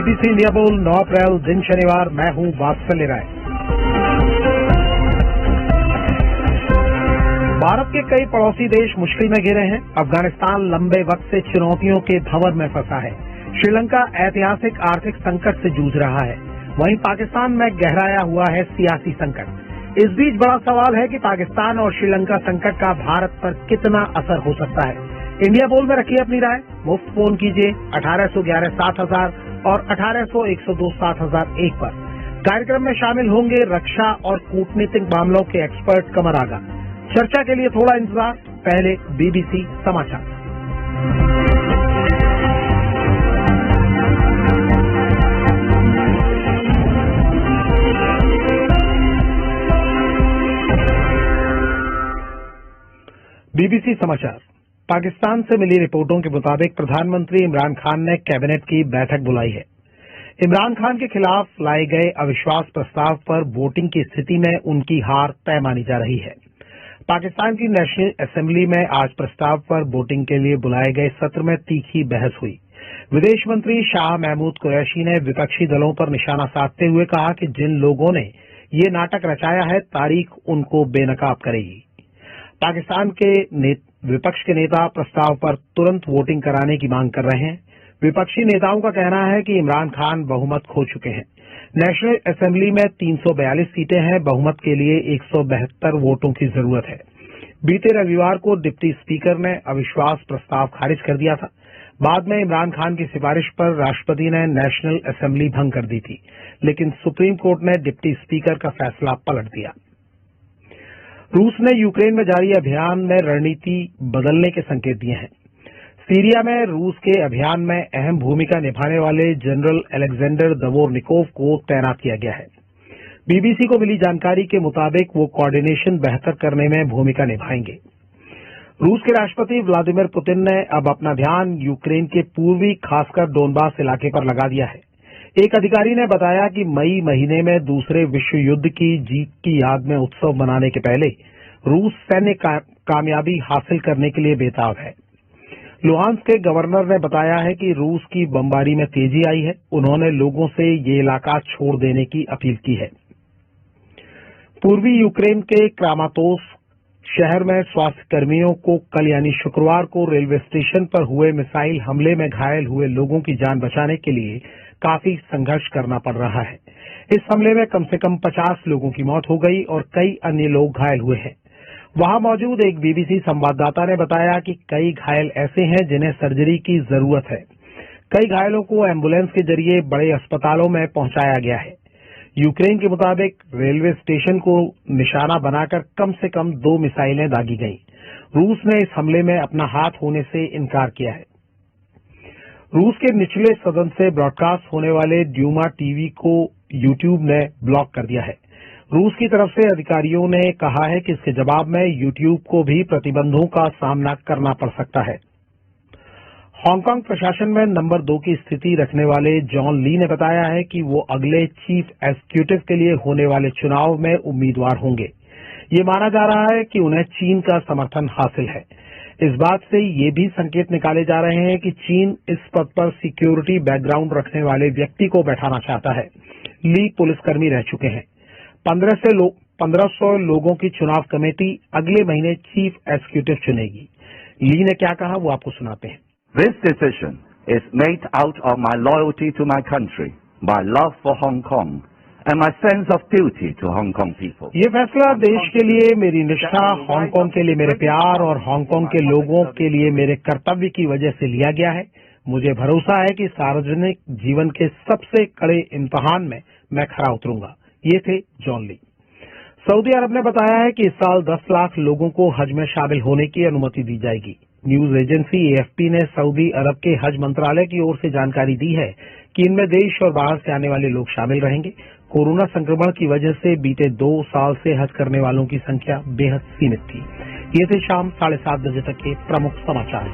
BBC India बोल 9 अप्रैल दिन शनिवार। मैं हूं वात्सल्य राय। भारत के कई पड़ोसी देश मुश्किल में घिरे हैं। अफगानिस्तान लंबे वक्त से चुनौतियों के भंवर में फंसा है। श्रीलंका ऐतिहासिक आर्थिक संकट से जूझ रहा है। वहीं पाकिस्तान में गहराया हुआ है सियासी संकट। इस बीच बड़ा सवाल है कि पाकिस्तान और श्रीलंका संकट का भारत पर कितना असर हो सकता है। इंडिया बोल में रखिए अपनी राय। मुफ्त फोन कीजिए 1811-7000 और 1800-102-7001 पर। कार्यक्रम में शामिल होंगे रक्षा और कूटनीतिक मामलों के एक्सपर्ट कमर आगा। चर्चा के लिए थोड़ा इंतजार, पहले बीबीसी समाचार। बीबीसी समाचार। पाकिस्तान से मिली रिपोर्टों के मुताबिक प्रधानमंत्री इमरान खान ने कैबिनेट की बैठक बुलाई है। इमरान खान के खिलाफ लाए गए अविश्वास प्रस्ताव पर वोटिंग की स्थिति में उनकी हार तय मानी जा रही है। पाकिस्तान की नेशनल असेंबली में आज प्रस्ताव पर वोटिंग के लिए बुलाए गए सत्र में तीखी बहस हुई। विदेश मंत्री शाह महमूद कुरैशी ने विपक्षी दलों पर निशाना साधते हुए कहा कि जिन लोगों ने ये नाटक रचाया है, तारीख उनको बेनकाब करेगी। पाकिस्तान के विपक्ष के नेता प्रस्ताव पर तुरंत वोटिंग कराने की मांग कर रहे हैं। विपक्षी नेताओं का कहना है कि इमरान खान बहुमत खो चुके हैं। नेशनल असेंबली में 342 सीटें हैं। बहुमत के लिए 172 वोटों की जरूरत है। बीते रविवार को डिप्टी स्पीकर ने अविश्वास प्रस्ताव खारिज कर दिया था। बाद में इमरान खान की सिफारिश पर राष्ट्रपति ने नेशनल असेंबली भंग कर दी थी, लेकिन सुप्रीम कोर्ट ने डिप्टी स्पीकर का फैसला पलट दिया। रूस ने यूक्रेन में जारी अभियान में रणनीति बदलने के संकेत दिए हैं। सीरिया में रूस के अभियान में अहम भूमिका निभाने वाले जनरल अलेक्जेंडर दवोरनिकोव को तैनात किया गया है। बीबीसी को मिली जानकारी के मुताबिक वो कोऑर्डिनेशन बेहतर करने में भूमिका निभाएंगे। रूस के राष्ट्रपति व्लादिमीर पुतिन ने अब अपना ध्यान यूक्रेन के पूर्वी, खासकर डोनबास इलाके पर लगा दिया है। एक अधिकारी ने बताया कि मई महीने में दूसरे विश्व युद्ध की जीत की याद में उत्सव मनाने के पहले रूस सैन्य कामयाबी हासिल करने के लिए बेताब है। लुहांस्क के गवर्नर ने बताया है कि रूस की बमबारी में तेजी आई है। उन्होंने लोगों से ये इलाका छोड़ देने की अपील की है। पूर्वी यूक्रेन के क्रामातोर्स्क शहर में स्वास्थ्य कर्मियों को कल यानी शुक्रवार को रेलवे स्टेशन पर हुए मिसाइल हमले में घायल हुए लोगों की जान बचाने के लिए काफी संघर्ष करना पड़ रहा है। इस हमले में कम से कम 50 लोगों की मौत हो गई और कई अन्य लोग घायल हुए हैं। वहां मौजूद एक बीबीसी संवाददाता ने बताया कि कई घायल ऐसे हैं जिन्हें सर्जरी की जरूरत है। कई घायलों को एम्बुलेंस के जरिए बड़े अस्पतालों में पहुंचाया गया है। यूक्रेन के मुताबिक रेलवे स्टेशन को निशाना बनाकर कम से कम 2 मिसाइलें दागी गईं। रूस ने इस हमले में अपना हाथ होने से इनकार किया है। रूस के निचले सदन से ब्रॉडकास्ट होने वाले ड्यूमा टीवी को यूट्यूब ने ब्लॉक कर दिया है। रूस की तरफ से अधिकारियों ने कहा है कि इसके जवाब में यूट्यूब को भी प्रतिबंधों का सामना करना पड़ सकता है। हांगकांग प्रशासन में नंबर 2 की स्थिति रखने वाले जॉन ली ने बताया है कि वो अगले चीफ एग्जीक्यूटिव के लिए होने वाले चुनाव में उम्मीदवार होंगे। ये माना जा रहा है कि उन्हें चीन का समर्थन हासिल है। इस बात से ये भी संकेत निकाले जा रहे हैं कि चीन इस पद पर सिक्योरिटी बैकग्राउंड रखने वाले व्यक्ति को बैठाना चाहता है। ली पुलिसकर्मी रह चुके हैं। 1500 लोगों की चुनाव कमेटी अगले महीने चीफ एग्जीक्यूटिव चुनेगी। ली ने क्या कहा वो आपको सुनाते हैं। This decision is made out of my loyalty to my country, my love for Hong Kong, and my sense of duty to Hong Kong people. ये फैसला देश के लिए मेरी निष्ठा, हांगकांग के लिए मेरे प्यार और हांगकांग के लोगों के लिए मेरे कर्तव्य की वजह से लिया गया है। मुझे भरोसा है कि सार्वजनिक जीवन के सबसे कड़े इम्तिहान में मैं खरा उतरूंगा। ये थे जॉन ली। सऊदी अरब ने बताया है कि इस साल 10 लाख लोगों को हज में शामिल होने की अनुमति दी जाएगी। न्यूज एजेंसी एएफपी ने सऊदी अरब के हज मंत्रालय की ओर से जानकारी दी है कि इनमें देश और बाहर से आने वाले लोग शामिल रहेंगे। कोरोना संक्रमण की वजह से बीते 2 साल से हज करने वालों की संख्या बेहद सीमित थी। ये थे शाम 7:30 बजे तक के प्रमुख समाचार।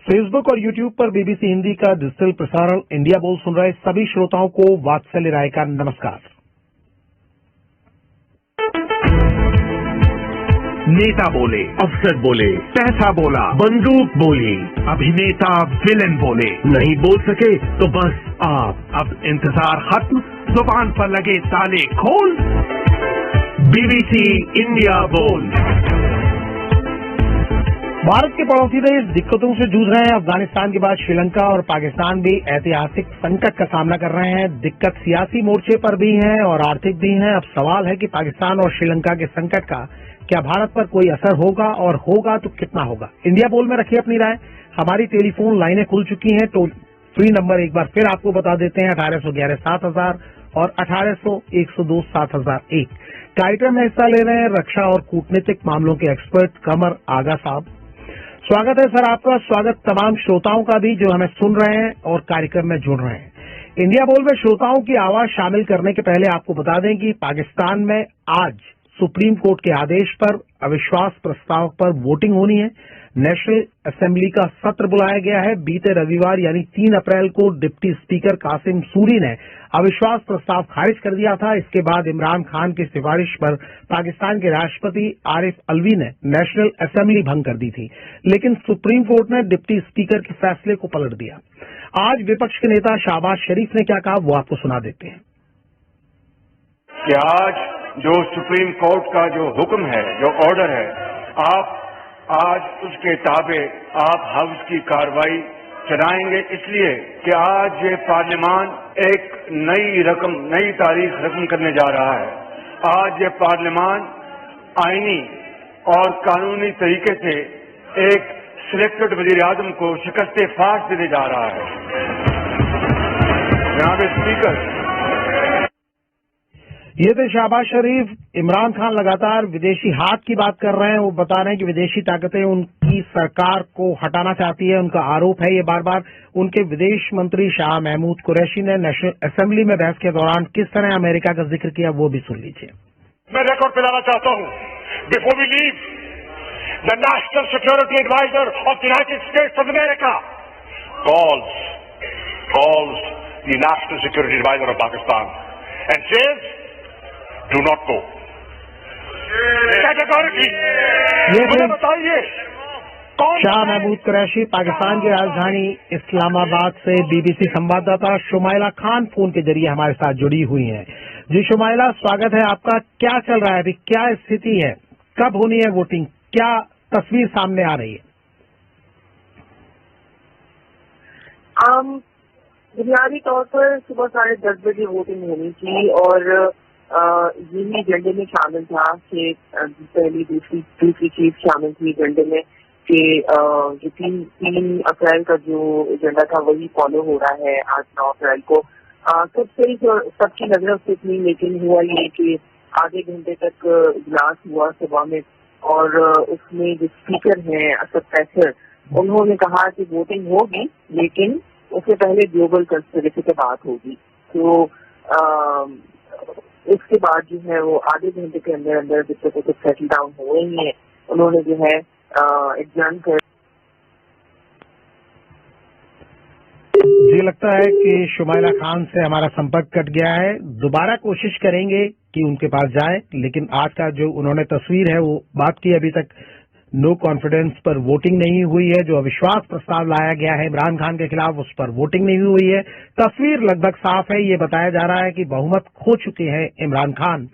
फेसबुक और यूट्यूब पर बीबीसी हिंदी का डिजिटल प्रसारण इंडिया बोल सुन रहे सभी श्रोताओं को वात्सल्य राय का नमस्कार। नेता बोले, अफसर बोले, पैसा बोला, बंदूक बोली, अभिनेता विलेन बोले, नहीं बोल सके तो बस आप। अब इंतजार खत्म, जुबान पर लगे ताले खोल। बीबीसी इंडिया बोल। भारत के पड़ोसी देश दिक्कतों से जूझ रहे हैं। अफगानिस्तान के बाद श्रीलंका और पाकिस्तान भी ऐतिहासिक संकट का सामना कर रहे हैं। दिक्कत सियासी मोर्चे पर भी है और आर्थिक भी है। अब सवाल है कि पाकिस्तान और श्रीलंका के संकट का क्या भारत पर कोई असर होगा, और होगा तो कितना होगा। इंडिया पोल में रखिए अपनी राय। हमारी टेलीफोन लाइनें खुल चुकी हैं। टोल फ्री नंबर एक बार फिर आपको बता देते हैं, 1811-7000 और 1800-102-7001। कार्यक्रम में हिस्सा ले रहे हैं रक्षा और कूटनीतिक मामलों के एक्सपर्ट कमर आगा साहब। स्वागत है सर आपका। स्वागत तमाम श्रोताओं का भी जो हमें सुन रहे हैं और कार्यक्रम में जुड़ रहे हैं। इंडिया बोल में श्रोताओं की आवाज शामिल करने के पहले आपको बता दें कि पाकिस्तान में आज सुप्रीम कोर्ट के आदेश पर अविश्वास प्रस्ताव पर वोटिंग होनी है। नेशनल असेंबली का सत्र बुलाया गया है। बीते रविवार यानी 3 अप्रैल को डिप्टी स्पीकर कासिम सूरी ने अविश्वास प्रस्ताव खारिज कर दिया था। इसके बाद इमरान खान की सिफारिश पर पाकिस्तान के राष्ट्रपति आरिफ अलवी ने नेशनल असेंबली भंग कर दी थी, लेकिन सुप्रीम कोर्ट ने डिप्टी स्पीकर के फैसले को पलट दिया। आज विपक्ष के नेता शहबाज शरीफ ने क्या कहा वो आपको सुना देते हैं। कि आज जो सुप्रीम कोर्ट का जो हुक्म है, जो ऑर्डर है, आप आज उसके ताबे आप हाउस की कार्रवाई चलाएंगे, इसलिए कि आज ये पार्लियामान एक नई तारीख रकम करने जा रहा है। आज ये पार्लियामान आईनी और कानूनी तरीके से एक सिलेक्टेड वजीर आजम को शिकस्त फाश देने जा रहा है। जनाब स्पीकर, ये थे शहबाज शरीफ। इमरान खान लगातार विदेशी हाथ की बात कर रहे हैं। वो बता रहे हैं कि विदेशी ताकतें उनकी सरकार को हटाना चाहती है। उनका आरोप है ये बार बार। उनके विदेश मंत्री शाह महमूद कुरैशी ने नेशनल असेंबली में बहस के दौरान किस तरह अमेरिका का जिक्र किया वो भी सुन लीजिए। मैं रिकॉर्ड पे लाना चाहता हूं, before we leave, the national security advisor of United States of America calls the national security advisor of Pakistan and says, do not go. मुझे बताइए शाह महमूद कुरैशी पाकिस्तान की राजधानी इस्लामाबाद से बीबीसी संवाददाता शुमाइला खान फोन के जरिए हमारे साथ जुड़ी हुई हैं। जी शुमाइला, स्वागत है आपका। क्या चल रहा है अभी, क्या स्थिति है, कब होनी है वोटिंग, क्या तस्वीर सामने आ रही है? बुनियादी तौर पर सुबह 10:30 बजे वोटिंग होनी थी और यही एजेंडे में शामिल था कि पहली दूसरी चीज शामिल थी एजेंडे में कि जो 3 अप्रैल का जो एजेंडा था वही फॉलो हो रहा है आज 9 अप्रैल को। सबकी नजर उससे थी, लेकिन हुआ ये कि आधे घंटे तक इजलास हुआ सभा में और उसमें जो स्पीकर हैं असद कैसर, उन्होंने कहा कि वोटिंग होगी लेकिन उससे पहले ग्लोबल कंस्पिरेसी की बात होगी। तो उसके बाद जो है वो आधे घंटे के अंदर अंदर दिक्कतों को सेटल डाउन हो रही है। उन्होंने जो है एग्जाम कर मुझे लगता है कि शुमाइला खान से हमारा संपर्क कट गया है। दोबारा कोशिश करेंगे कि उनके पास जाए, लेकिन आज का जो उन्होंने तस्वीर है वो बात की, अभी तक नो कॉन्फिडेंस पर वोटिंग नहीं हुई है। जो अविश्वास प्रस्ताव लाया गया है इमरान खान के खिलाफ उस पर वोटिंग नहीं हुई है। तस्वीर लगभग साफ है। ये बताया जा रहा है कि बहुमत खो चुके हैं इमरान खान।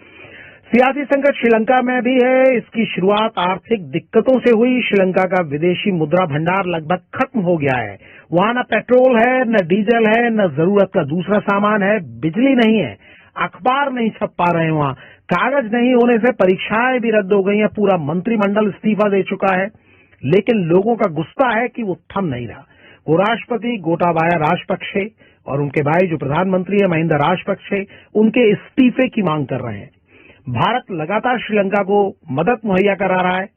सियासी संकट श्रीलंका में भी है। इसकी शुरुआत आर्थिक दिक्कतों से हुई। श्रीलंका का विदेशी मुद्रा भंडार लगभग खत्म हो गया है। वहां न पेट्रोल है, न डीजल है, न जरूरत का दूसरा सामान है, बिजली नहीं है, अखबार नहीं छप पा रहे हैं, वहां कागज नहीं होने से परीक्षाएं भी रद्द हो गई हैं। पूरा मंत्रिमंडल इस्तीफा दे चुका है, लेकिन लोगों का गुस्सा है कि वो थम नहीं रहा। वो राष्ट्रपति गोटाबाया राजपक्षे और उनके भाई जो प्रधानमंत्री है महिंदा राजपक्षे, उनके इस्तीफे की मांग कर रहे हैं। भारत लगातार श्रीलंका को मदद मुहैया करा रहा है।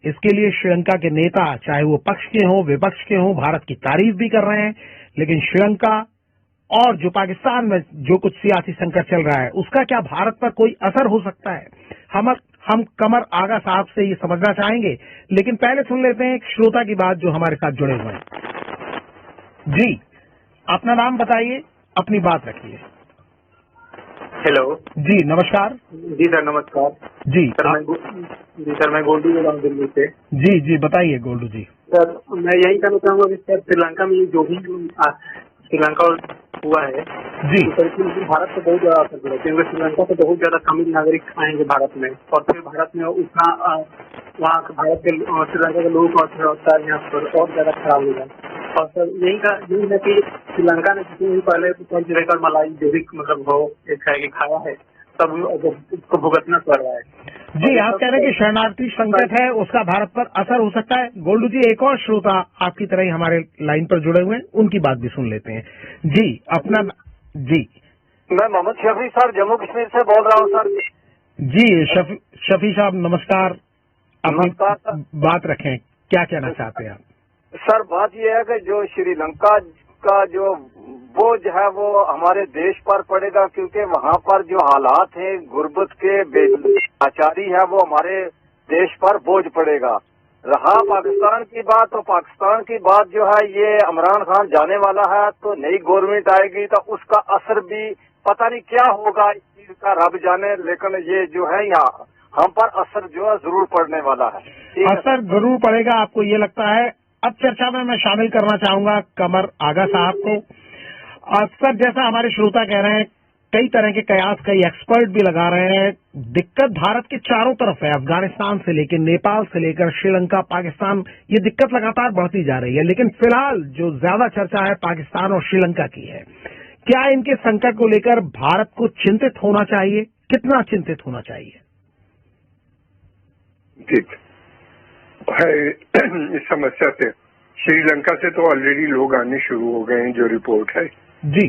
इसके लिए श्रीलंका के नेता, चाहे वो पक्ष के हों विपक्ष के हों, भारत की तारीफ भी कर रहे हैं। लेकिन श्रीलंका और जो पाकिस्तान में जो कुछ सियासी संकट चल रहा है उसका क्या भारत पर कोई असर हो सकता है? हम कमर आगा साहब से ये समझना चाहेंगे, लेकिन पहले सुन लेते हैं एक श्रोता की बात जो हमारे साथ जुड़े हुए हैं। जी, अपना नाम बताइए, अपनी बात रखिए। हेलो जी नमस्कार। जी सर नमस्कार जी सर, जी सर, मैं गोल्डू बोल रहा हूँ दिल्ली से। जी जी बताइए गोल्डू जी। सर मैं यही कहना चाहूंगा कि सर श्रीलंका में जो भी श्रीलंका हुआ है जी तो सर इसमें भारत को बहुत ज्यादा असर पड़ा, क्योंकि श्रीलंका से बहुत ज्यादा तमिल नागरिक आएंगे भारत में, और फिर भारत में उतना वहाँ भारत के श्रीलंका के लोगों का अर्थव्यवस्था यहाँ पर और ज्यादा खराब हो जाए। और सर यही है कि श्रीलंका ने जितनी भी पहले कर्ज लेकर मलाई जो भी मतलब हो एक है कि खाया है तब उसको भुगतना पड़ रहा है। जी आप कह रहे हैं कि शरणार्थी संकट है उसका भारत पर असर हो सकता है। गोल्डू जी एक और श्रोता आपकी तरह ही हमारे लाइन पर जुड़े हुए हैं, उनकी बात भी सुन लेते हैं। जी अपना जी। मैं मोहम्मद शफी सर जम्मू कश्मीर से बोल रहा हूँ सर। जी शफी साहब नमस्कार, अपनी बात रखें, क्या कहना चाहते हैं आप? सर बात यह है कि जो श्रीलंका का जो बोझ है वो हमारे देश पर पड़ेगा, क्योंकि वहाँ पर जो हालात हैं गुर्बत के बेचारी है वो हमारे देश पर बोझ पड़ेगा। रहा पाकिस्तान की बात, तो पाकिस्तान की बात जो है ये इमरान खान जाने वाला है तो नई गवर्नमेंट आएगी तो उसका असर भी पता नहीं क्या होगा, इस चीज का रब जाने, लेकिन ये जो है यहाँ हम पर असर जो है जरूर पड़ने वाला है। असर जरूर पड़ेगा, आपको ये लगता है? अब चर्चा में मैं शामिल करना चाहूंगा कमर आगा साहब को। अक्सर जैसा हमारे श्रोता कह रहे हैं, कई तरह के कयास कई एक्सपर्ट भी लगा रहे हैं, दिक्कत भारत के चारों तरफ है, अफगानिस्तान से लेकर नेपाल से लेकर श्रीलंका, पाकिस्तान, ये दिक्कत लगातार बढ़ती जा रही है। लेकिन फिलहाल जो ज्यादा चर्चा है पाकिस्तान और श्रीलंका की है। क्या इनके संकट को लेकर भारत को चिंतित होना चाहिए? कितना चिंतित होना चाहिए? ठीक है, इस समस्या से श्रीलंका से तो ऑलरेडी लोग आने शुरू हो गए हैं जो रिपोर्ट है जी,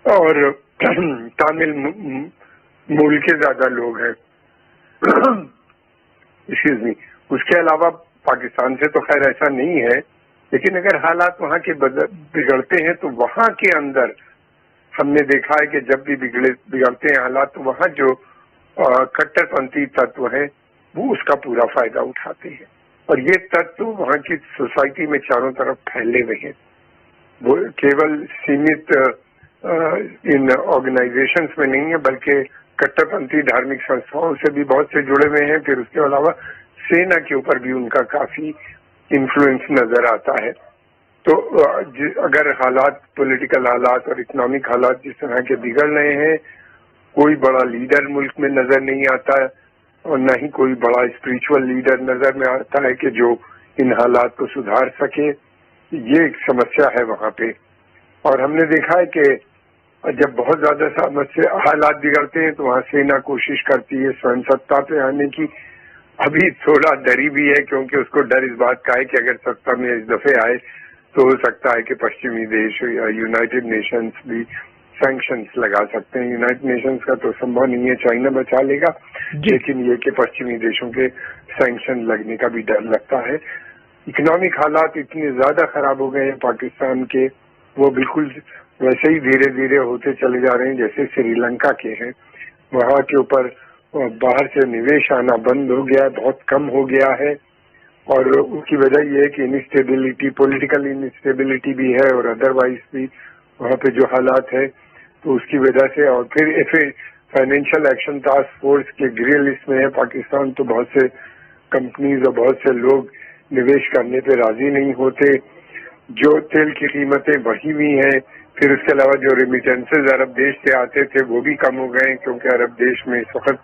और तमिल मूल के ज्यादा लोग हैं। Excuse me. उसके अलावा पाकिस्तान से तो खैर ऐसा नहीं है, लेकिन अगर हालात वहाँ के बिगड़ते हैं तो वहाँ के अंदर हमने देखा है कि जब भी बिगड़ते हैं हालात तो वहाँ जो कट्टरपंथी तत्व है वो उसका पूरा फायदा उठाते हैं, और ये तत्व वहाँ की सोसाइटी में चारों तरफ फैले हुए हैं। वो केवल सीमित इन ऑर्गेनाइजेशंस में नहीं है, बल्कि कट्टरपंथी धार्मिक संस्थाओं से भी बहुत से जुड़े हुए हैं। फिर उसके अलावा सेना के ऊपर भी उनका काफी इन्फ्लुएंस नजर आता है। तो अगर हालात, पॉलिटिकल हालात और इकोनॉमिक हालात जिस तरह के बिगड़ रहे हैं, कोई बड़ा लीडर मुल्क में नजर नहीं आता और न ही कोई बड़ा स्पिरिचुअल लीडर नजर में आता है कि जो इन हालात को सुधार सके। ये एक समस्या है वहाँ पे। और हमने देखा है कि जब बहुत ज्यादा समस्या हालात बिगड़ते हैं तो वहाँ सेना कोशिश करती है स्वयं सत्ता पे आने की। अभी थोड़ा डरी भी है, क्योंकि उसको डर इस बात का है कि अगर सत्ता में इस दफे आए तो हो सकता है कि पश्चिमी देश या यूनाइटेड नेशंस भी सैंक्शंस लगा सकते हैं। यूनाइटेड नेशंस का तो संभव नहीं है, चाइना बचा लेगा, लेकिन ये कि पश्चिमी देशों के सैंक्शन लगने का भी डर लगता है। इकोनॉमिक हालात इतने ज्यादा खराब हो गए हैं पाकिस्तान के, वो बिल्कुल वैसे ही धीरे धीरे होते चले जा रहे हैं जैसे श्रीलंका के हैं। वहाँ के ऊपर बाहर से निवेश आना बंद हो गया है, बहुत कम हो गया है, और उसकी वजह यह है कि इनस्टेबिलिटी, पॉलिटिकल इनस्टेबिलिटी भी है और अदरवाइज भी वहाँ पे जो हालात है तो उसकी वजह से। और फिर फाइनेंशियल एक्शन टास्क फोर्स के ग्रे लिस्ट में है पाकिस्तान, तो बहुत से कंपनीज और बहुत से लोग निवेश करने पे राजी नहीं होते। जो तेल की कीमतें बढ़ी हुई हैं, फिर उसके अलावा जो रेमिटेंसेज अरब देश से आते थे वो भी कम हो गए, क्योंकि अरब देश में इस वक्त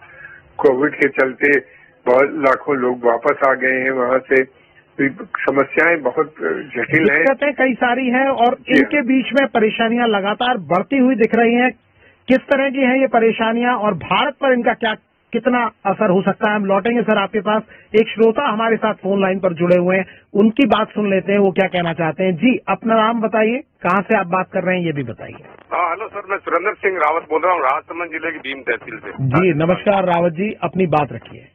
कोविड के चलते बहुत लाखों लोग वापस आ गए हैं वहाँ से। समस्याएं बहुत जटिल हैं, दिक्कतें कई सारी हैं, और इनके बीच में परेशानियां लगातार बढ़ती हुई दिख रही हैं। किस तरह की हैं ये परेशानियां और भारत पर इनका कितना असर हो सकता है? हम लौटेंगे सर आपके पास। एक श्रोता हमारे साथ फोन लाइन पर जुड़े हुए हैं, उनकी बात सुन लेते हैं, वो क्या कहना चाहते हैं। जी अपना नाम बताइए, कहाँ से आप बात कर रहे हैं ये भी बताइए। हेलो सर, मैं सुरेंद्र सिंह रावत बोल रहा हूँ, राजसमंद जिले की भीम तहसील से। जी नमस्कार रावत जी, अपनी बात रखिए।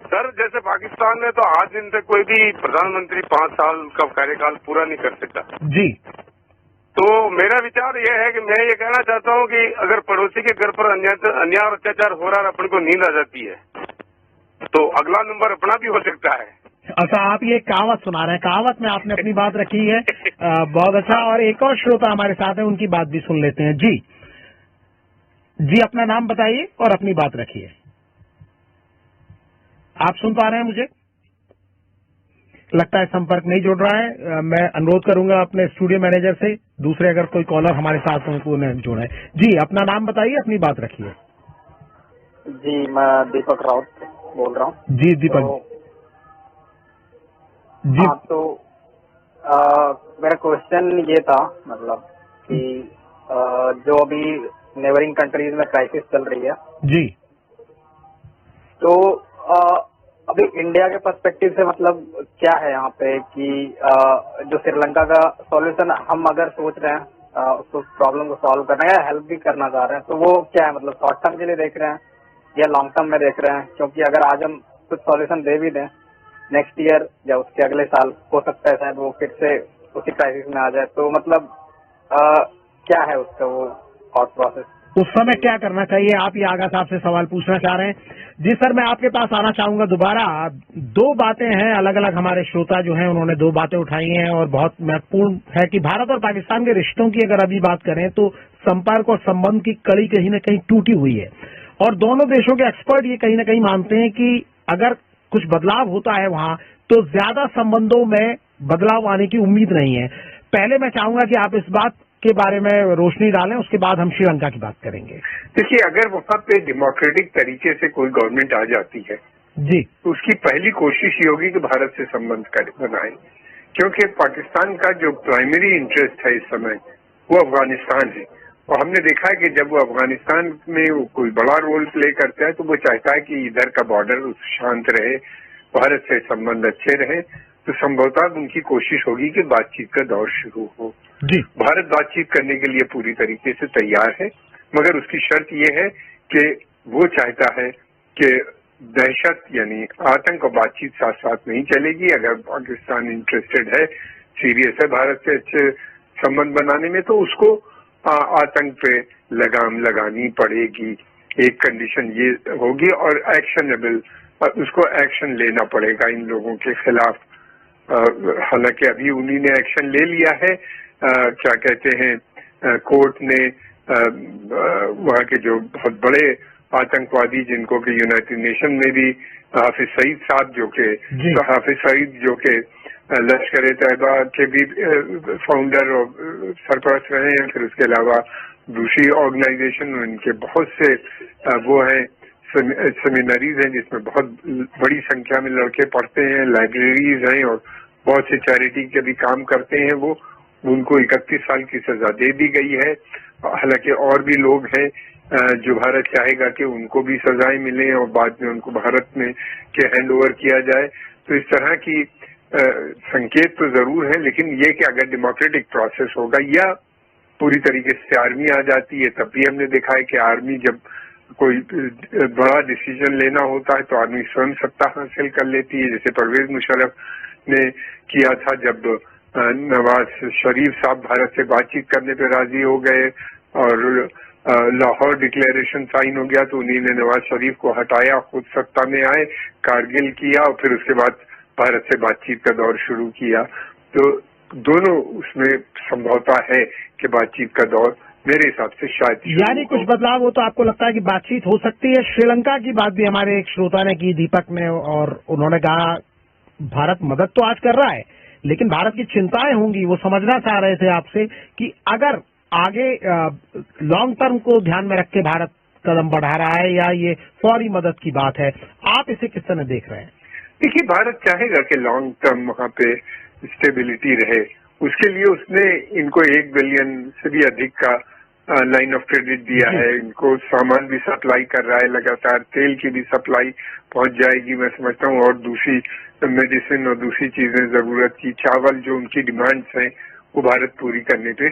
सर जैसे पाकिस्तान में तो आज दिन तक कोई भी प्रधानमंत्री 5 साल का कार्यकाल पूरा नहीं कर सकता जी। तो मेरा विचार यह है कि मैं ये कहना चाहता हूँ कि अगर पड़ोसी के घर पर अन्याय और अत्याचार हो रहा है, अपन को नींद आ जाती है, तो अगला नंबर अपना भी हो सकता है। अच्छा, आप ये कहावत सुना रहे हैं, कहावत में आपने अपनी बात रखी है, बहुत अच्छा। और एक और श्रोता हमारे साथ है, उनकी बात भी सुन लेते हैं। जी जी अपना नाम बताइए और अपनी बात रखिए। आप सुन पा रहे हैं मुझे? लगता है संपर्क नहीं जुड़ रहा है। मैं अनुरोध करूंगा अपने स्टूडियो मैनेजर से दूसरे अगर कोई कॉलर हमारे साथ हो तो उन्हें जोड़े। जी, अपना नाम बताइए, अपनी बात रखिए। जी, मैं दीपक राउत बोल रहा हूँ। जी दीपक जी। हाँ, तो मेरा क्वेश्चन ये था, मतलब कि जो अभी नेबरिंग कंट्रीज में क्राइसिस चल रही है जी, तो अभी इंडिया के पर्सपेक्टिव से मतलब क्या है यहाँ पे कि जो श्रीलंका का सॉल्यूशन हम अगर सोच रहे हैं उस प्रॉब्लम को सॉल्व करना है या हेल्प भी करना चाह रहे हैं, तो वो क्या है, मतलब शॉर्ट टर्म के लिए देख रहे हैं या लॉन्ग टर्म में देख रहे हैं? क्योंकि अगर आज हम कुछ सॉल्यूशन दे भी दें, नेक्स्ट ईयर या उसके अगले साल हो सकता है शायद वो फिर से उसी क्राइसिस में आ जाए। तो मतलब क्या है उसका वो थॉट प्रोसेस? उस समय क्या करना चाहिए? आप ये आगा साहब से सवाल पूछना चाह रहे हैं। जी सर, मैं आपके पास आना चाहूंगा दोबारा। दो बातें हैं, अलग अलग हमारे श्रोता जो हैं उन्होंने दो बातें उठाई हैं और बहुत महत्वपूर्ण है कि भारत और पाकिस्तान के रिश्तों की अगर अभी बात करें तो संपर्क और संबंध की कड़ी कहीं न कहीं टूटी हुई है और दोनों देशों के एक्सपर्ट ये कहीं न कहीं मानते हैं कि अगर कुछ बदलाव होता है वहां तो ज्यादा संबंधों में बदलाव आने की उम्मीद नहीं है। पहले मैं चाहूंगा कि आप इस बात के बारे में रोशनी डालें, उसके बाद हम श्रीलंका की बात करेंगे। देखिए, अगर वहां पे डेमोक्रेटिक तरीके से कोई गवर्नमेंट आ जाती है जी, तो उसकी पहली कोशिश ये होगी कि भारत से संबंध बनाए, क्योंकि पाकिस्तान का जो प्राइमरी इंटरेस्ट है इस समय वो अफगानिस्तान है और हमने देखा है कि जब वो अफगानिस्तान में वो कोई बड़ा रोल प्ले करता है तो वो चाहता है कि इधर का बॉर्डर शांत रहे, भारत से संबंध अच्छे रहे, तो संभवतः उनकी कोशिश होगी कि बातचीत का दौर शुरू हो। जी, भारत बातचीत करने के लिए पूरी तरीके से तैयार है, मगर उसकी शर्त ये है कि वो चाहता है कि दहशत यानी आतंक और बातचीत साथ साथ नहीं चलेगी। अगर पाकिस्तान इंटरेस्टेड है, सीरियस है भारत से अच्छे संबंध बनाने में, तो उसको आतंक पे लगाम लगानी पड़ेगी। एक कंडीशन ये होगी और एक्शनेबल, उसको एक्शन लेना पड़ेगा इन लोगों के खिलाफ। हालांकि अभी उन्हीं ने एक्शन ले लिया है, क्या कहते हैं, कोर्ट ने वहाँ के जो बहुत बड़े आतंकवादी जिनको कि यूनाइटेड नेशन में भी हाफिज सईद साहब जो के हाफिज सईद जो के लश्कर-ए-तैयबा के भी फाउंडर और सरपरस्त रहे हैं, फिर उसके अलावा दूसरी ऑर्गेनाइजेशन उनके बहुत से वो हैं सेमिनरीज हैं जिसमें बहुत बड़ी संख्या में लड़के पढ़ते हैं, लाइब्रेरीज हैं और बहुत से चैरिटी के भी काम करते हैं। वो उनको 31 साल की सजा दे दी गई है। हालांकि और भी लोग हैं जो भारत चाहेगा कि उनको भी सजाएं मिले और बाद में उनको भारत में के हैंड ओवर किया जाए। तो इस तरह की संकेत तो जरूर है, लेकिन ये कि अगर डेमोक्रेटिक प्रोसेस होगा या पूरी तरीके से आर्मी आ जाती है, तब भी हमने देखा है कि आर्मी जब कोई बड़ा डिसीजन लेना होता है तो आर्मी स्वयं सत्ता हासिल कर लेती है, जैसे परवेज मुशर्रफ ने किया था जब नवाज शरीफ साहब भारत से बातचीत करने पे राजी हो गए और लाहौर डिक्लेरेशन साइन हो गया तो उन्हीं ने नवाज शरीफ को हटाया, खुद सत्ता में आए, कारगिल किया और फिर उसके बाद भारत से बातचीत का दौर शुरू किया। तो दोनों उसमें संभवता है कि बातचीत का दौर मेरे हिसाब से शायद यानी कुछ बदलाव हो तो आपको लगता है कि बातचीत हो सकती है। श्रीलंका की बात भी हमारे एक श्रोता ने की, दीपक ने, और उन्होंने कहा भारत मदद तो आज कर रहा है लेकिन भारत की चिंताएं होंगी। वो समझना चाह रहे थे आपसे कि अगर आगे लॉन्ग टर्म को ध्यान में रख के भारत कदम बढ़ा रहा है या ये फौरी मदद की बात है, आप इसे किस तरह देख रहे हैं? देखिए, भारत चाहेगा कि लॉन्ग टर्म वहाँ पे स्टेबिलिटी रहे, उसके लिए उसने इनको 1 बिलियन से भी अधिक का लाइन ऑफ क्रेडिट दिया है, इनको सामान भी सप्लाई कर रहा है लगातार, तेल की भी सप्लाई पहुंच जाएगी मैं समझता हूँ, और दूसरी मेडिसिन और दूसरी चीजें जरूरत की, चावल जो उनकी डिमांड्स हैं वो भारत पूरी करने पे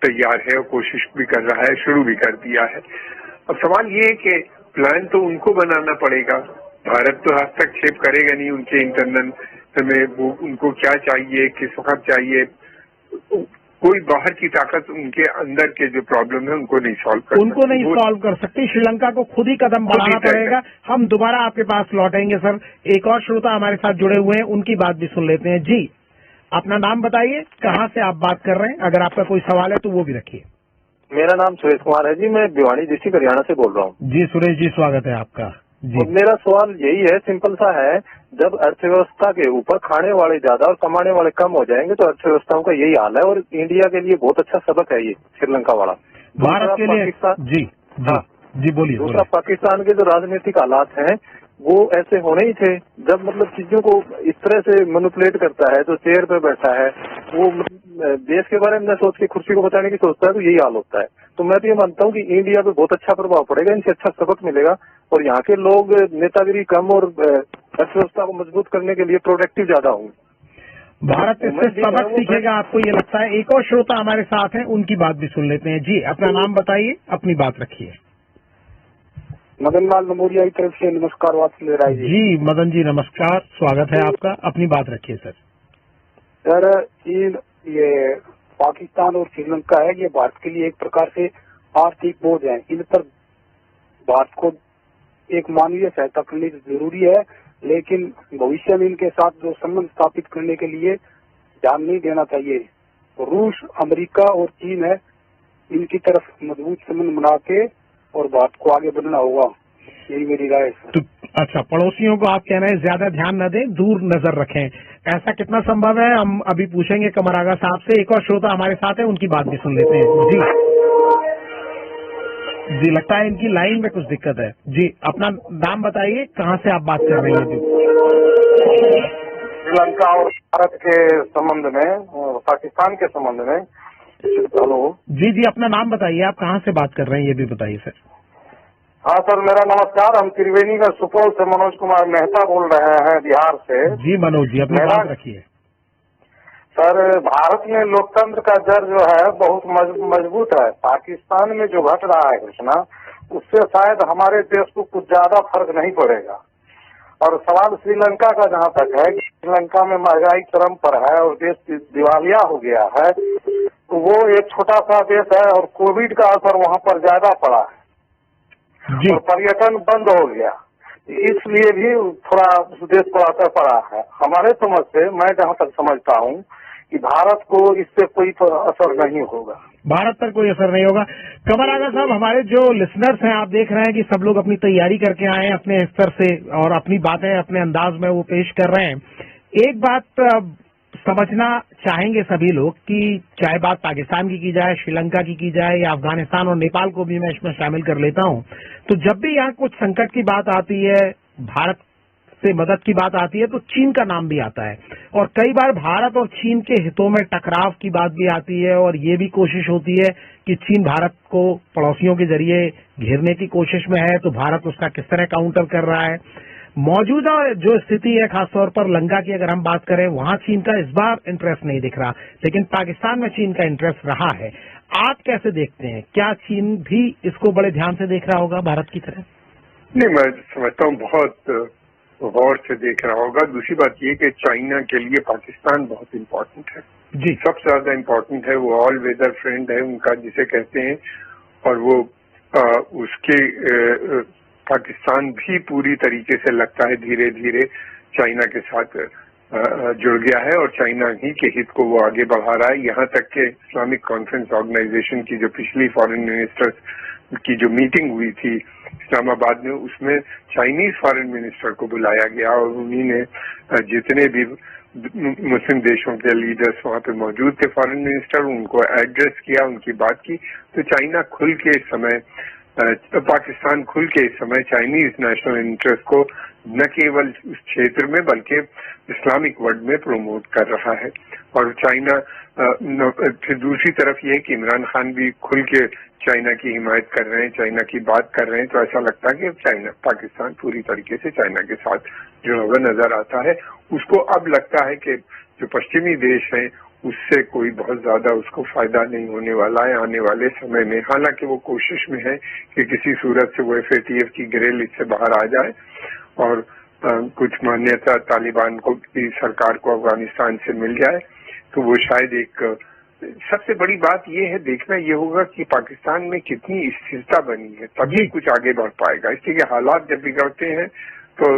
तैयार है और कोशिश भी कर रहा है, शुरू भी कर दिया है। अब सवाल ये है कि प्लान तो उनको बनाना पड़ेगा, भारत तो हस्तक्षेप करेगा नहीं उनके इंटरनल में, वो उनको क्या चाहिए, किस वक्त चाहिए, कोई बाहर की ताकत उनके अंदर के जो प्रॉब्लम है उनको नहीं सॉल्व कर सकती। श्रीलंका को खुद ही कदम बढ़ाना पड़ेगा। हम दोबारा आपके पास लौटेंगे सर। एक और श्रोता हमारे साथ जुड़े हुए हैं, उनकी बात भी सुन लेते हैं। जी, अपना नाम बताइए, कहाँ से आप बात कर रहे हैं, अगर आपका कोई सवाल है तो वो भी रखिए। मेरा नाम सुरेश कुमार है जी, मैं भिवानी डिस्ट्रिक्ट हरियाणा से बोल रहा हूँ। जी सुरेश जी, स्वागत है आपका। जी। मेरा सवाल यही है, सिंपल सा है, जब अर्थव्यवस्था के ऊपर खाने वाले ज्यादा और कमाने वाले कम हो जाएंगे तो अर्थव्यवस्थाओं का यही हाल है। और इंडिया के लिए बहुत अच्छा सबक है ये श्रीलंका वाला। भारत के लिए जी जी बोलिए। दूसरा, पाकिस्तान के जो राजनीतिक हालात हैं वो ऐसे होने ही थे। जब मतलब चीजों को इस तरह से मैनिपुलेट करता है, जो चेयर पे बैठा है वो देश के बारे में न सोच के कुर्सी को बचाने की सोचता है, तो यही हाल होता है। तो मैं तो ये मानता हूँ कि इंडिया पे बहुत अच्छा प्रभाव पड़ेगा, इनसे अच्छा सबक मिलेगा और यहाँ के लोग नेतागिरी कम और अर्थव्यवस्था को मजबूत करने के लिए प्रोडक्टिव ज्यादा होंगे। भारत इससे सबक सीखेगा, आपको ये लगता है? एक और श्रोता हमारे साथ हैं, उनकी बात भी सुन लेते हैं। जी, अपना नाम बताइए, अपनी बात रखिए। मदन लाल नमोरिया की तरफ से नमस्कार वात्सल्य राय जी। जी मदन जी नमस्कार, स्वागत है आपका, अपनी बात रखिए सर। सर, ये पाकिस्तान और श्रीलंका है, ये भारत के लिए एक प्रकार से आर्थिक बोझ है। इन पर भारत को एक मानवीय सहायता करनी जरूरी है, लेकिन भविष्य में इनके साथ जो संबंध स्थापित करने के लिए ध्यान नहीं देना चाहिए। रूस, अमेरिका और चीन है, इनकी तरफ मजबूत संबंध बना के और भारत को आगे बढ़ना होगा, यही मेरी राय है। तो अच्छा, पड़ोसियों को आप कह रहे हैं ज्यादा ध्यान न दें, दूर नजर रखें, ऐसा कितना संभव है? हम अभी पूछेंगे कमरागा साहब से। एक और श्रोता हमारे साथ है, उनकी बात भी सुन लेते हैं। जी, लगता है इनकी लाइन में कुछ दिक्कत है। जी, अपना नाम बताइए, कहाँ से आप बात कर रहे हैं? श्रीलंका और भारत के संबंध में, पाकिस्तान के संबंध में। हेलो जी, अपना नाम बताइए, आप कहाँ से बात कर रहे हैं ये भी बताइए सर। हाँ सर, मेरा नमस्कार। हम त्रिवेणी का सुपौल से मनोज कुमार मेहता बोल रहे हैं, बिहार से। जी मनोज जी, अपनी बात रखिए। सर, भारत में लोकतंत्र का जड़ जो है बहुत मजबूत है। पाकिस्तान में जो घट रहा है घटना, उससे शायद हमारे देश को कुछ ज्यादा फर्क नहीं पड़ेगा। और सवाल श्रीलंका का जहाँ तक है, श्रीलंका में महंगाई चरम पर है और देश दिवालिया हो गया है, तो वो एक छोटा सा देश है और कोविड का असर वहाँ पर ज्यादा पड़ा है और पर्यटन बंद हो गया, इसलिए भी थोड़ा उस देश पर असर पड़ा है। हमारे समझ से, मैं जहाँ तक समझता हूँ कि भारत को इससे कोई असर नहीं होगा। भारत पर कोई असर नहीं होगा। कमरागा साहब, हमारे जो लिसनर्स हैं, आप देख रहे हैं कि सब लोग अपनी तैयारी करके आए हैं अपने स्तर से और अपनी बातें अपने अंदाज में वो पेश कर रहे हैं। एक बात समझना चाहेंगे सभी लोग कि चाहे बात पाकिस्तान की जाए, श्रीलंका की जाए या अफगानिस्तान और नेपाल को भी मैं इसमें शामिल कर लेता हूं, तो जब भी यहाँ कुछ संकट की बात आती है, भारत से मदद की बात आती है, तो चीन का नाम भी आता है और कई बार भारत और चीन के हितों में टकराव की बात भी आती है और ये भी कोशिश होती है कि चीन भारत को पड़ोसियों के जरिए घेरने की कोशिश में है, तो भारत उसका किस तरह काउंटर कर रहा है। मौजूदा जो स्थिति है, खासतौर पर लंका की अगर हम बात करें, वहां चीन का इस बार इंटरेस्ट नहीं दिख रहा, लेकिन पाकिस्तान में चीन का इंटरेस्ट रहा है। आप कैसे देखते हैं? क्या चीन भी इसको बड़े ध्यान से देख रहा होगा भारत की तरह? नहीं, मैं समझता हूँ बहुत गौर से देख रहा होगा। दूसरी बात ये कि चाइना के लिए पाकिस्तान बहुत इम्पोर्टेंट है जी, सबसे ज्यादा इम्पोर्टेंट है। वो ऑल वेदर फ्रेंड है उनका, जिसे कहते हैं, और वो उसके पाकिस्तान भी पूरी तरीके से लगता है धीरे धीरे चाइना के साथ जुड़ गया है और चाइना ही के हित को वो आगे बढ़ा रहा है। यहाँ तक कि इस्लामिक कॉन्फ्रेंस ऑर्गेनाइजेशन की जो पिछली फॉरेन मिनिस्टर्स की जो मीटिंग हुई थी इस्लामाबाद में, उसमें चाइनीज फॉरेन मिनिस्टर को बुलाया गया और उन्हीं ने जितने भी मुस्लिम देशों के लीडर्स वहाँ पे मौजूद थे, फॉरेन मिनिस्टर, उनको एड्रेस किया, उनकी बात की। तो चाइना खुल के इस समय, पाकिस्तान खुल के इस समय चाइनीज नेशनल इंटरेस्ट को न केवल उस क्षेत्र में बल्कि इस्लामिक वर्ल्ड में प्रमोट कर रहा है। और चाइना फिर दूसरी तरफ ये है कि इमरान खान भी खुल के चाइना की हिमायत कर रहे हैं, चाइना की बात कर रहे हैं, तो ऐसा लगता है कि चाइना, पाकिस्तान पूरी तरीके से चाइना के साथ जुड़ा हुआ नजर आता है। उसको अब लगता है कि जो पश्चिमी देश हैं उससे कोई बहुत ज्यादा उसको फायदा नहीं होने वाला है आने वाले समय में। हालांकि वो कोशिश में है कि किसी सूरत से वो FATF की ग्रिल इससे बाहर आ जाए और कुछ मान्यता तालिबान को की सरकार को अफगानिस्तान से मिल जाए, तो वो शायद एक सबसे बड़ी बात ये है, देखना ये होगा कि पाकिस्तान में कितनी स्थिरता बनी है, तभी कुछ आगे बढ़ पाएगा। इसलिए हालात जब बिगड़ते हैं तो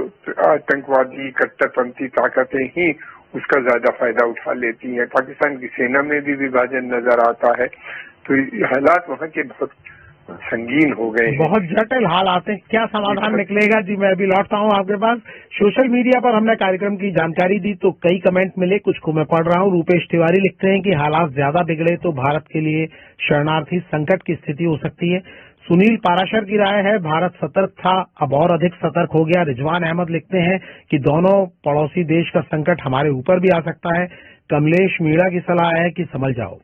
आतंकवादी कट्टरपंथी ताकतें ही उसका ज्यादा फायदा उठा लेती हैं। पाकिस्तान की सेना में भी विभाजन नजर आता है, तो हालात वहाँ के बहुत संगीन हो गए हैं। बहुत जटिल हालात हैं, क्या समाधान निकलेगा? जी मैं अभी लौटता हूं आपके पास। सोशल मीडिया पर हमने कार्यक्रम की जानकारी दी तो कई कमेंट मिले, कुछ को मैं पढ़ रहा हूं। रूपेश तिवारी लिखते हैं कि हालात ज्यादा बिगड़े तो भारत के लिए शरणार्थी संकट की स्थिति हो सकती है। सुनील पाराशर की राय है भारत सतर्क था, अब और अधिक सतर्क हो गया। रिजवान अहमद लिखते हैं कि दोनों पड़ोसी देश का संकट हमारे ऊपर भी आ सकता है। कमलेश मीणा की सलाह है कि समझ जाओ।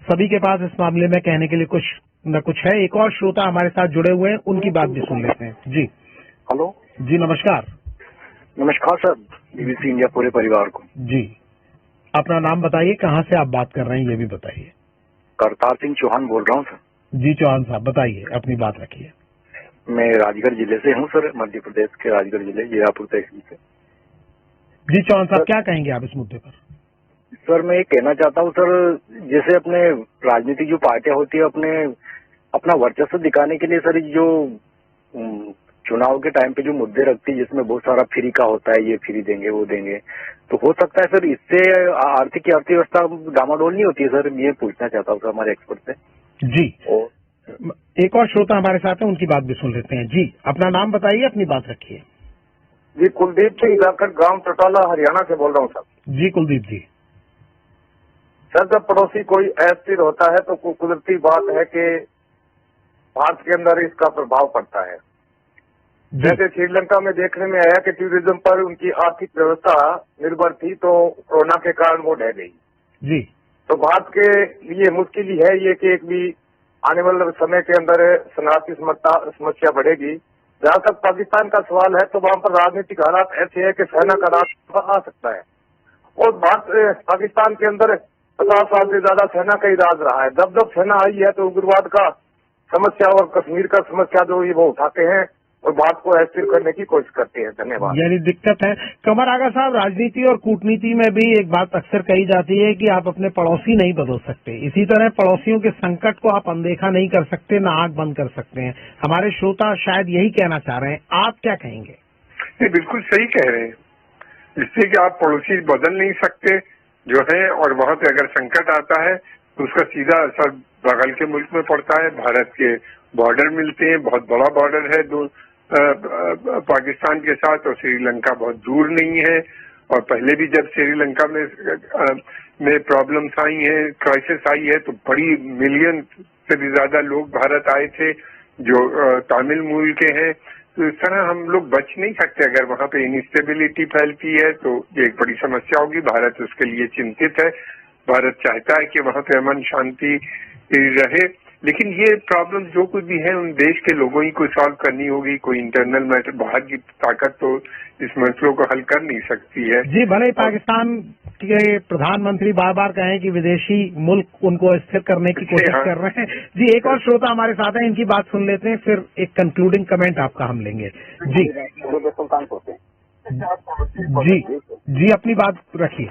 सभी के पास इस मामले में कहने के लिए कुछ न कुछ है। एक और श्रोता हमारे साथ जुड़े हुए हैं, उनकी बात भी सुन लेते हैं। जी हेलो जी नमस्कार। नमस्कार सर, बीबीसी इंडिया पूरे परिवार को। जी अपना नाम बताइए, कहाँ से आप बात कर रहे हैं ये भी बताइए। करतार सिंह चौहान बोल रहा हूँ सर। जी चौहान साहब बताइए, अपनी बात रखिए। मैं राजगढ़ जिले से हूँ सर, मध्य प्रदेश के राजगढ़ जिले जीरापुर तहसील से। जी चौहान साहब क्या कहेंगे आप इस मुद्दे पर? सर मैं ये कहना चाहता हूँ सर, जैसे अपने राजनीतिक जो पार्टियां होती है अपना वर्चस्व दिखाने के लिए सर जो चुनाव के टाइम पे जो मुद्दे रखती है जिसमें बहुत सारा फ्री का होता है, ये फ्री देंगे वो देंगे, तो हो सकता है सर इससे आर्थिक अर्थव्यवस्था डामाडोल नहीं होती है सर। ये पूछना चाहता हूँ सर हमारे एक्सपर्ट से। जी एक और श्रोता हमारे साथ है, उनकी बात भी सुन लेते हैं। जी अपना नाम बताइए, अपनी बात रखिए। जी कुलदीप सिंह जाखड़, गांव टटाला, हरियाणा से बोल रहा हूँ सर। जी कुलदीप जी। सर जब पड़ोसी कोई अस्थिर होता है तो कुदरती बात है कि भारत के अंदर इसका प्रभाव पड़ता है। जैसे श्रीलंका में देखने में आया कि टूरिज्म पर उनकी आर्थिक व्यवस्था निर्भर थी तो कोरोना के कारण वो ढह गई। जी तो भारत के लिए मुश्किल ही है ये कि एक भी आने वाले समय के अंदर शरणार्थी समस्या बढ़ेगी। जहां तक पाकिस्तान का सवाल है तो वहां पर राजनीतिक हालात ऐसे है कि सेना का रास्ता आ सकता है और भारत पाकिस्तान के अंदर 50 साल से ज्यादा सेना का ही राज रहा है। जब जब सेना आई है तो उग्रवाद का समस्या और कश्मीर का समस्या जो ये वो उठाते हैं और भारत को अस्थिर करने की कोशिश करते हैं। धन्यवाद। यानी दिक्कत है। कमर आगा साहब, राजनीति और कूटनीति में भी एक बात अक्सर कही जाती है कि आप अपने पड़ोसी नहीं बदल सकते, इसी तरह पड़ोसियों के संकट को आप अनदेखा नहीं कर सकते, ना आंख बंद कर सकते हैं। हमारे श्रोता शायद यही कहना चाह रहे हैं, आप क्या कहेंगे? ये बिल्कुल सही कह रहे हैं, इससे कि आप पड़ोसी बदल नहीं सकते जो है, और वहां पे अगर संकट आता है तो उसका सीधा असर बगल के मुल्क में पड़ता है। भारत के बॉर्डर मिलते हैं, बहुत बड़ा बॉर्डर है दो पाकिस्तान के साथ, और श्रीलंका बहुत दूर नहीं है। और पहले भी जब श्रीलंका में प्रॉब्लम्स आई हैं, क्राइसिस आई है, तो बड़ी मिलियन से भी ज्यादा लोग भारत आए थे जो तमिल मूल के हैं। तो इस तरह हम लोग बच नहीं सकते। अगर वहां पे इनस्टेबिलिटी फैलती है तो ये एक बड़ी समस्या होगी। भारत उसके लिए चिंतित है। भारत चाहता है कि वहां पे अमन शांति रहे, लेकिन ये प्रॉब्लम जो कुछ भी है उन देश के लोगों ही को सॉल्व करनी होगी। कोई इंटरनल मैटर, बाहर की ताकत तो इस मसलों को हल कर नहीं सकती है। जी भले पाकिस्तान के प्रधानमंत्री बार बार कहें कि विदेशी मुल्क उनको स्थिर करने की कोशिश कर रहे हैं। जी एक और श्रोता हमारे साथ है, इनकी बात सुन लेते हैं, फिर एक कंक्लूडिंग कमेंट आपका हम लेंगे। जी जी जी अपनी बात रखिए।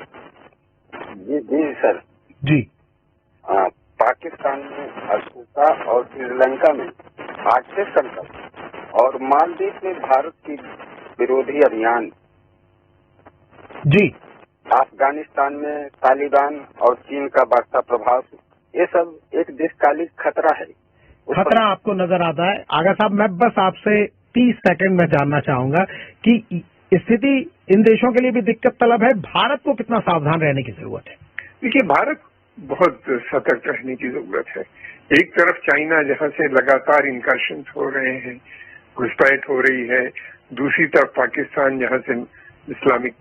जी सर। जी पाकिस्तान में अफ्रीका और श्रीलंका में आर्थिक संकट और मालदीव में भारत की विरोधी अभियान, जी अफगानिस्तान में तालिबान और चीन का बढ़ता प्रभाव, ये सब एक दीर्घकालिक खतरा है। खतरा आपको नजर आता है? आगा साहब मैं बस आपसे 30 सेकंड में जानना चाहूंगा कि स्थिति इन देशों के लिए भी दिक्कत तलब है, भारत को कितना सावधान रहने की जरूरत है? देखिए भारत बहुत सतर्क रहने की जरूरत है। एक तरफ चाइना जहां से लगातार इनकर्शन हो रहे हैं, घुसपैठ हो रही है, दूसरी तरफ पाकिस्तान जहां से इस्लामिक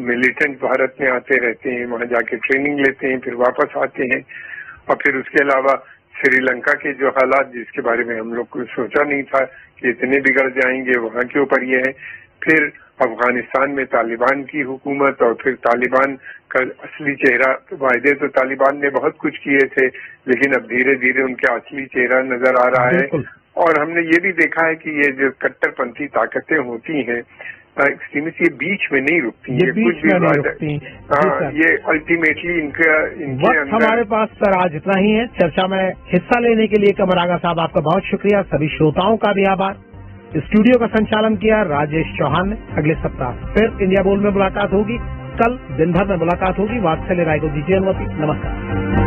मिलिटेंट भारत में आते रहते हैं, वहां जाके ट्रेनिंग लेते हैं, फिर वापस आते हैं, और फिर उसके अलावा श्रीलंका के जो हालात जिसके बारे में हम लोग को सोचा नहीं था कि इतने बिगड़ जाएंगे, वहां के ऊपर ये है। फिर अफगानिस्तान में तालिबान की हुकूमत, और फिर तालिबान का असली चेहरा, वायदे तो तालिबान ने बहुत कुछ किए थे लेकिन अब धीरे धीरे उनका असली चेहरा नजर आ रहा है। और हमने ये भी देखा है कि ये जो कट्टरपंथी ताकतें होती हैं एक्सट्रीमिस्ट, ये बीच में नहीं रुकती, ये कुछ भी हाँ, ये अल्टीमेटली इनके अंदर। हमारे पास सर आज इतना ही है। चर्चा में हिस्सा लेने के लिए कमर आगा साहब आपका बहुत शुक्रिया, सभी श्रोताओं का भी आभार। स्टूडियो का संचालन किया राजेश चौहान ने। अगले सप्ताह फिर इंडिया बोल में मुलाकात होगी, कल दिन भर में मुलाकात होगी। वात्सल्य राय को दीजिए अनुमति। नमस्कार।